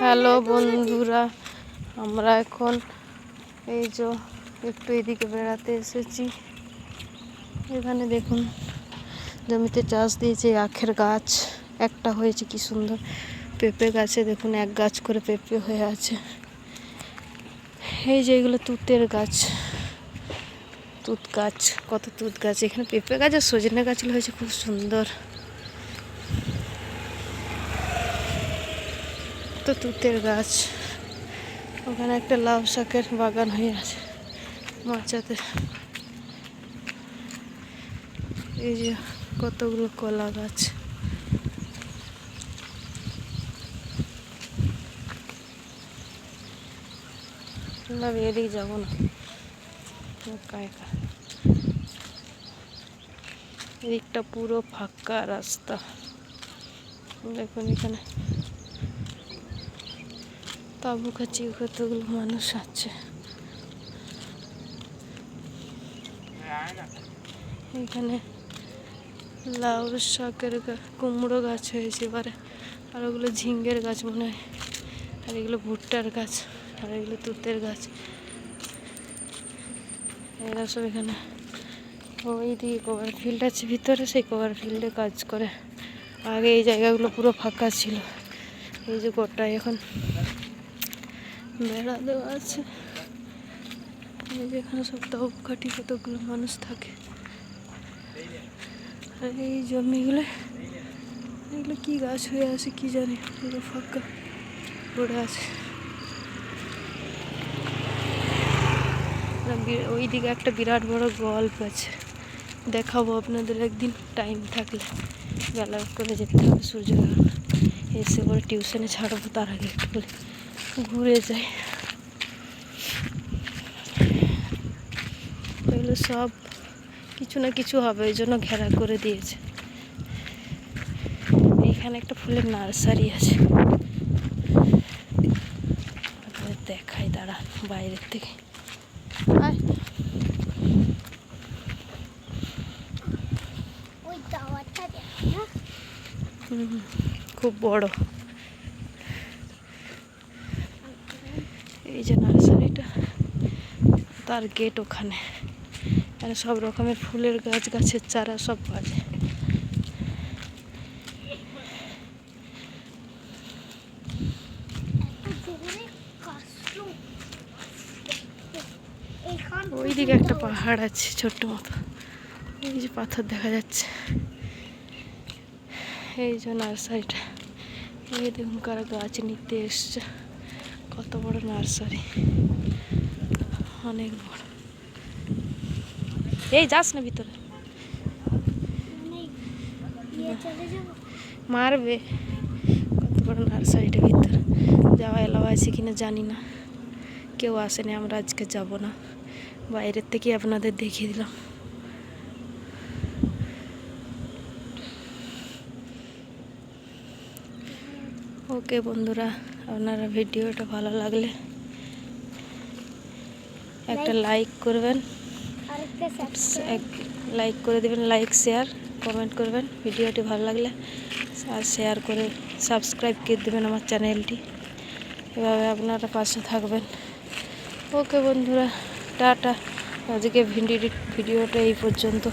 Hello বন্ধুরা, আমরা এখন এই যে একটু এদিকে বেড়াতে এসেছি। এখানে দেখুন জমিতে চাষ দিয়েছে আখের গাছ, একটা হয়েছে কি সুন্দর। পেঁপে গাছে দেখুন এক গাছ করে পেঁপে হয়ে আছে। এই যে এগুলো তুতের গাছ, তুত গাছ, কত তুত গাছ। এখানে পেঁপে গাছ আর সজনে গাছগুলো হয়েছে খুব সুন্দর। তো তুতের গাছ, ওখানে একটা লাউ শাকের বাগান হয়ে আছে মাচাতে। এই যে কতগুলো কলা গাছ। আমরা বেরিয়ে যাবো না, একা একা। এদিকটা পুরো ফাঁকা রাস্তা। দেখুন এখানে তাবু কাছে কতগুলো মানুষ আছে। এখানে লাউ শাকের কুমড়ো গাছ হয়েছে এবারে, আর ওগুলো ঝিঙ্গের গাছ মনে হয়, আর এগুলো ভুট্টার গাছ, আর এগুলো তুতের গাছ। এরা সব এখানে ওই দিকে কভার ফিল্ড আছে ভিতরে, সেই কভার ফিল্ডে কাজ করে। আগে এই জায়গাগুলো পুরো ফাঁকা ছিল, এই যে গোটায় এখন বেড়া দেওয়া আছে। এই যে এখানে সব তাবু কাটি কতগুলো মানুষ থাকে। আর এই জমিগুলো, এগুলো কি গাছ হয়ে আছে কি জানি, পুরো ফাঁকা পড়ে আছে। ওই দিকে একটা বিরাট বড় গল্প আছে, দেখাবো আপনাদের একদিন টাইম থাকলে। বেলা করে যেতে হবে, সূর্য এসে বলে টিউশনে ছাড়বো, তার আগে একটু বলে ঘুরে যায়। এগুলো সব কিছু না কিছু হবে, ওই জন্য ঘেরা করে দিয়েছে। এখানে একটা ফুলের নার্সারি আছে, দেখাই দাঁড়া বাইরের থেকে। খুব বড় এই যে নার্সারিটা, তার গেট ওখানে। এখানে সব রকমের ফুলের গাছ, গাছের চারা সব পাওয়া যায়। ওইদিকে একটা পাহাড় আছে ছোট্ট মতো, এই যে পাথর দেখা যাচ্ছে। এই যে নার্সারিটা, এই দেখুন কারা গাছ নিতে এসছে। কত বড় নার্সারি, অনেক বড়। এই যাস না ভিতরে, মারবে। কত বড় নার্সারিটা, ভিতরে যাওয়া এলাও আছে কিনা জানি না, কেউ আসেনি, আমরা আজকে যাব না। বাইরের থেকে আপনাদের দেখিয়ে দিলাম। ওকে বন্ধুরা, আপনারা ভিডিওটা ভালো লাগলে একটা লাইক করবেন, লাইক করে দেবেন, লাইক শেয়ার কমেন্ট করবেন ভিডিওটি ভালো লাগলে, আর শেয়ার করে সাবস্ক্রাইব করে দেবেন আমার চ্যানেলটি। এভাবে আপনারা পাশে থাকবেন। ওকে বন্ধুরা, টাটা। আজকে ভিডিওটা এই পর্যন্ত।